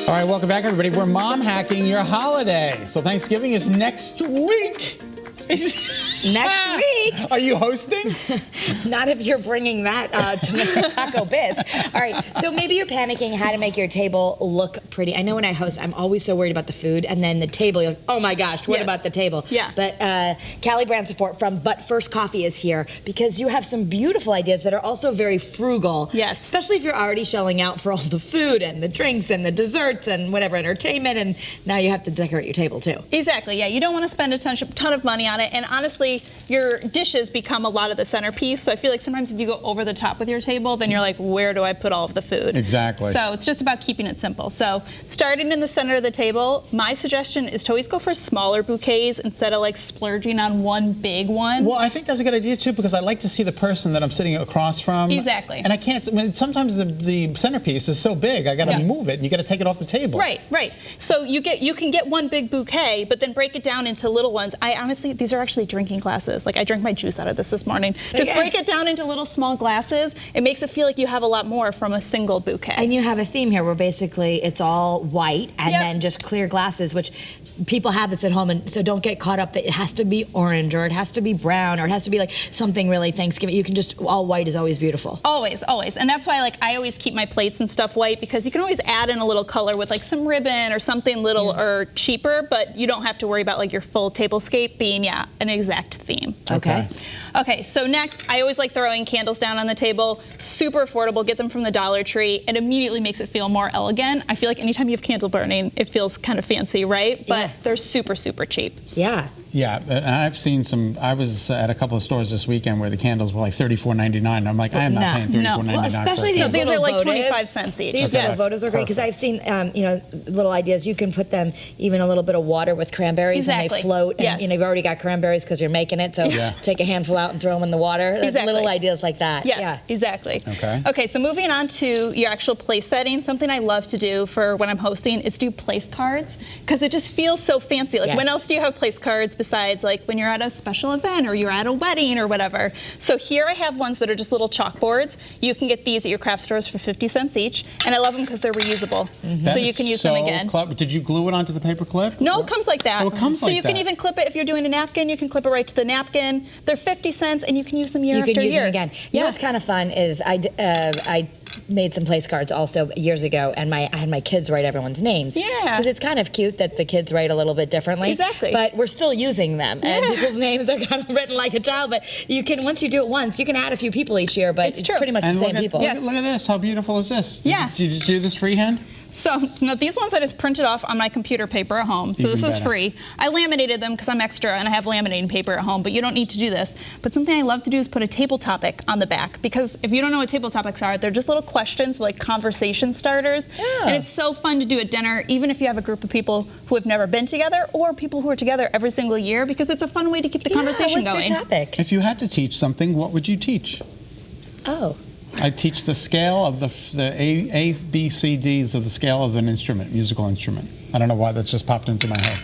All right, welcome back, everybody. We're mom hacking your holiday. So Thanksgiving is next week. Next week. Are you hosting? Not if you're bringing that to Taco Biz. All right, so maybe you're panicking how to make your table look pretty. I know when I host, I'm always so worried about the food, and then the table, you're like, oh my gosh, what about the table? Yeah. But Kallie Branciforte from But First Coffee is here because you have some beautiful ideas that are also very frugal. Yes. Especially if you're already shelling out for all the food and the drinks and the desserts and whatever entertainment, and now you have to decorate your table too. Exactly, yeah. You don't want to spend a ton of money on it, and honestly, your dishes become a lot of the centerpiece, so I feel like sometimes if you go over the top with your table, then you're like, where do I put all of the food? Exactly. So it's just about keeping it simple. So starting in the center of the table, my suggestion is to always go for smaller bouquets instead of like splurging on one big one. Well, I think that's a good idea too, because I like to see the person that I'm sitting across from. Exactly. And I can't, I mean, sometimes the centerpiece is so big, I gotta move it, and you gotta take it off the table. Right, right. So you can get one big bouquet, but then break it down into little ones. I honestly, these are actually drinking glasses. Like I drank my juice out of this morning. Just break it down into little small glasses. It makes it feel like you have a lot more from a single bouquet. And you have a theme here where basically it's all white and then just clear glasses, which people have this at home, and so don't get caught up that it has to be orange or it has to be brown or it has to be like something really Thanksgiving. You can just, all white is always beautiful. Always, always. And that's why like I always keep my plates and stuff white, because you can always add in a little color with like some ribbon or something little or cheaper, but you don't have to worry about like your full tablescape being, an exact theme. Okay. Okay, so next, I always like throwing candles down on the table. Super affordable, get them from the Dollar Tree. It immediately makes it feel more elegant. I feel like anytime you have candle burning, it feels kind of fancy, right? But they're super, super cheap. Yeah. Yeah, and I've seen some. I was at a couple of stores this weekend where the candles were like $34.99. I'm like, I am not paying $34.99. Well, especially for a these candle. These are like votives. 25 cents each. These little votives are great because I've seen, little ideas. You can put them even a little bit of water with cranberries and they float. And you've already got cranberries because you're making it. So take a handful out and throw them in the water. Little ideas like that. Yes, yeah, exactly. Okay. Okay, so moving on to your actual place setting, something I love to do for when I'm hosting is do place cards, because it just feels so fancy. Like when else do you have place cards besides like when you're at a special event or you're at a wedding or whatever? So here I have ones that are just little chalkboards. You can get these at your craft stores for 50 cents each, and I love them because they're reusable. So you can use them again. Did you glue it onto the paper clip? No, it comes like that. Oh, it comes like that. So you can even clip it if you're doing a napkin. You can clip it right to the napkin. They're 50 cents, and you can use them year after year. You can use them again. You know what's kind of fun is I made some place cards also years ago, and I had my kids write everyone's names. Yeah. Because it's kind of cute that the kids write a little bit differently. Exactly. But we're still using them, and people's names are kind of written like a child. But you can, once you do it once, you can add a few people each year, but it's pretty much the same people. Look at this. How beautiful is this? Yeah. Did you do this freehand? So these ones I just printed off on my computer paper at home. So this was free. I laminated them because I'm extra and I have laminating paper at home, but you don't need to do this. But something I love to do is put a table topic on the back, because if you don't know what table topics are, they're just little questions, like conversation starters. And it's so fun to do at dinner, even if you have a group of people who have never been together or people who are together every single year, because it's a fun way to keep the conversation going. What's your topic? If you had to teach something, what would you teach? Oh. I teach the scale of the A, B, C, Ds of the scale of an instrument, musical instrument. I don't know why that's just popped into my head.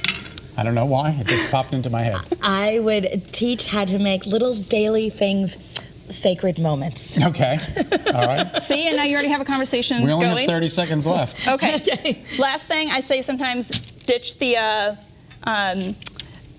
I don't know why, it just popped into my head. I would teach how to make little daily things sacred moments. Okay, all right. See, and now you already have a conversation We only going. have 30 seconds left. Okay. Last thing, I say sometimes ditch the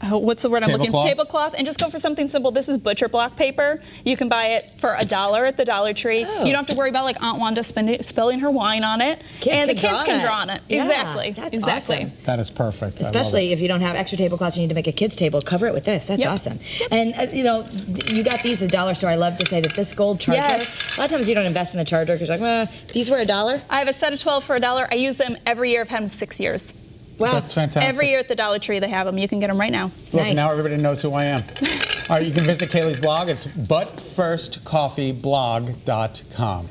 what's the word I'm looking for? Tablecloth, and just go for something simple. This is butcher block paper. You can buy it for $1 at the Dollar Tree. You don't have to worry about like Aunt Wanda spilling her wine on it. And the kids can draw on it. Yeah, Exactly. That's exactly. awesome. That is perfect. Especially if you don't have extra tablecloths, you need to make a kid's table. Cover it with this. That's awesome. And you got these at the dollar store. I love to say that this gold charger. A lot of times you don't invest in the charger because you're like, these were $1. I have a set of 12 for $1. I use them every year. I've had them 6 years. Wow. That's fantastic. Every year at the Dollar Tree they have them. You can get them right now. Look, now everybody knows who I am. All right, you can visit Kallie's blog. It's butfirstcoffeeblog.com.